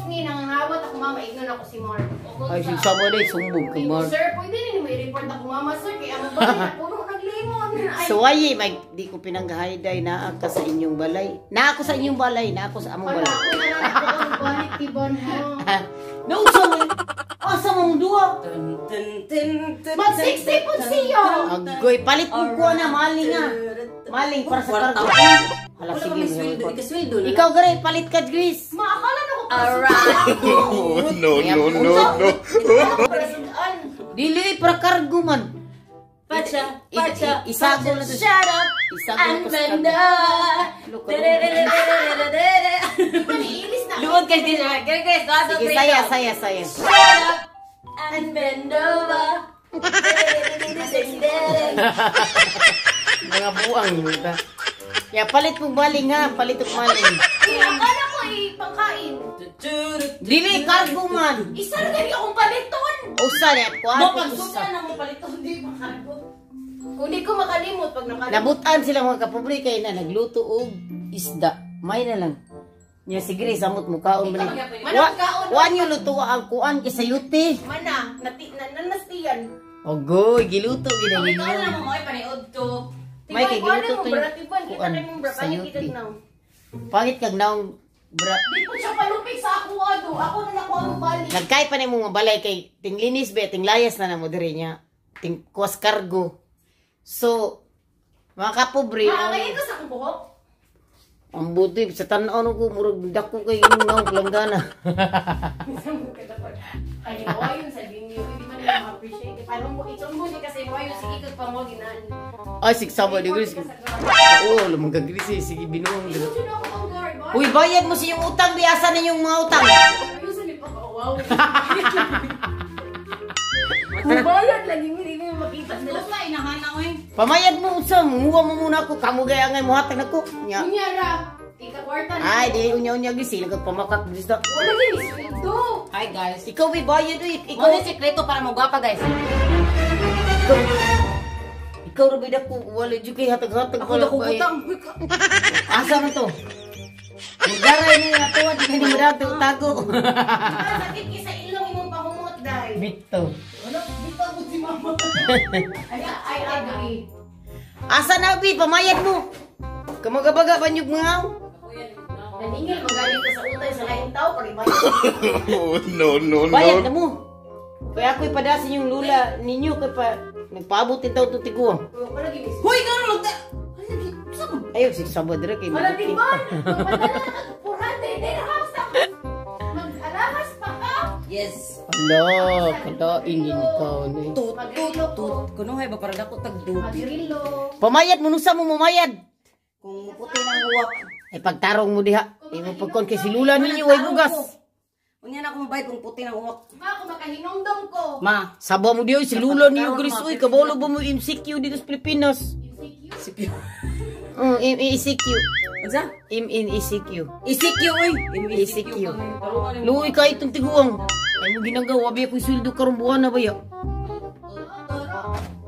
ni nangangawat ako mama, ignon ako si Mark. Ay, sama na sumbong ka, Mark. Sir, pwede rin may report ako mama, sir. Kaya ang balay na puno naglimon. So, ay, di ko pinanggahayday na ako sa inyong balay. Na ako sa inyong balay, na ako sa among Wala balay. ako na lang ako ang balik tiban mo. Nausa mo, asa mong duwa. Mag-60 po siya. Agoy, palit mo ko na, maling nga. Maling para sa kargo. Hala, sige mo. Ikaw, Gray, palit ka, Gris. Maakala na ko. Alright. No, no, no, no. Dili, para kargo man. Pacha, Isago na to. shut up Isago and na to. bend over. Luwag kayo din. Guys, Sige, saya. Shut up and bend over. Mga buang. Diba? Ya, palit mo baling ha. Palit mo maling. Akala ko pangkain. Dili, kargo man. Isa na rin akong paliton. Usa niya. Mo, pag sobra na mo palito, hindi makargo. Kung di ko makalimot pag nakalimot. Nabutan sila mga kapobre kay na nagluto og isda. May na lang. Nya sige samot mo kaon balik. Wa niyo luto ang kuan kay sayuti. Mana, nanastiyan. Ogoy, giluto gid Ikaw ninyo. na mo, ay paniod to. May kay giluto to. Kita na mong bra, pangit kita na. Pangit kag naong bra. Di po siya palupig sa ako ado. Ako na nakuha mo balik. Nagkay pa nimo mabalay kay tinglinis be tinglayas na namo diri nya. Ting kuwas kargo. So mga kapobre, Makakain ka sa akong buhok? ang buti sa tan-aw no ko murag dako kay imong langgana. Ay, wayon sa dinyo. Hindi man nila ma-appreciate. Paano mo itumbo niya kasi wayon sige kag pamoginan. Ay sigsaba di gris. Oo, lumang kagrisi sige binuong dito. Ito na ako ang guard. Uy, bayad mo sa iyong utang, biasa ninyong mga utang. Ayusan niyo pa ka. Wow. Bayad lagi mo. Hindi mo makita nila. Tapos na, inahana ko eh. Pamayad mo usam, muha mo muna ako, kamugay angay mo hatag nako. Nya. Kunyara, ika-kwarta na. Ay, di unya-unya gisi, nagpamakak bisda. Wala gini, sweldo. Hi guys. Ikaw may bayad uy, Ikaw ni sekreto para magwapa guys. ikaw ra bida ko wala jud kay hatag-hatag Ako na kugutang. Asa mo to? Mugaray ni ato, di ka ni madato tago. Sakit kisa ilong imong pahumot dahil. Bito. Wala, dito ako si mama. Ay, agree. Asa na bi pamayad mo? Kamagabaga banyog mga. Naningil, magaling ka sa utay sa laing tao, pag-ibayad. Oh, no, no, Bayad na no. mo. Kaya ako'y padasin yung lula ninyo kay pa nagpaabot din daw itong tiguang. Wala gini. Hoy, gano'n magta... Ayaw, si sabad rin kay Wala tiban. Magpadala ka kag 400 dirhams na. Mag-alahas pa ka. Yes. Ala, kadain din ikaw. Tut, Magrilo ko. Kuno hay ba para dako tagdupi. Magrilo. Pamayad mo, nusa mo mamayad. Kung puti ng uwak. Ay pagtarong mo diha. Ay mo pagkon kay silula ninyo ay bugas. Unya na ako mabayad kung puti ng uwak. Ma, kung makahinongdom ko. Ma. Sabaw mo diyo, silula ninyo Gris. Uy, kabalo ba mo MCQ dito sa Pilipinas? MCQ? ECQ. Ansa? ECQ. ECQ oy. ECQ. Luoy ka itong tiguang. Ay mo ginagawa, biya kong sweldo karong buwan na ba ya?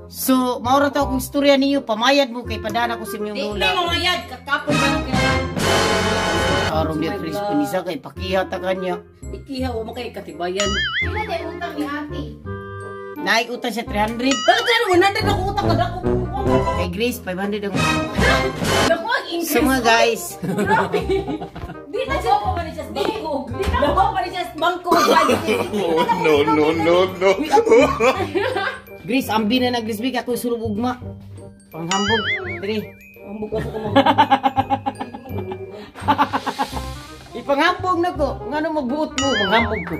So, maura to akong istorya ninyo, pamayad mo kay padana ko sa inyong Di lula. may mamayad kakapon ba nung kinala. Karong dia Chris Pinisa kay pakihata kanya. Ikiha mo kay katibayan. Kila din utang ni ate. Naik utang siya 300. Bakit na 100 ako utang kada ko. Kay Grace, 500 ang Naku, ang-increase. So mga guys, Grabe. Di na siya pa ni siya bangko. Dako pa ni siya bangko. Oh, no, no, no, no. Grace, ambi na nag-Grace ako sulog ugma. Panghambog. Diri. Ambog ako ko. Ipanghambog na ko. Ngano magbuot mo, manghambog ko.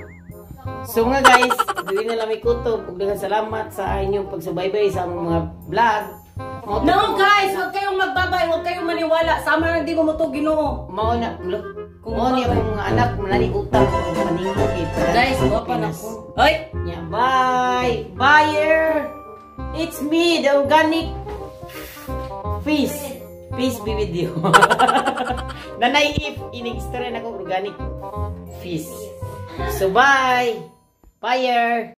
So mga guys, dili na lang may kutob. Ug daghang salamat sa inyong pagsubaybay sa among mga vlog. No guys, huwag kayong magbabay, huwag kayong maniwala. Sama na di mo mo to Ginoo. Mao na, look. Mao ni akong mga anak, manani utang maningog ito. Guys, wapan ako. Hoy, Yeah, bye! Buyer! It's me, the organic fish. Peace be with you. Nanay if, ining story na ko organic fish. So bye! Buyer!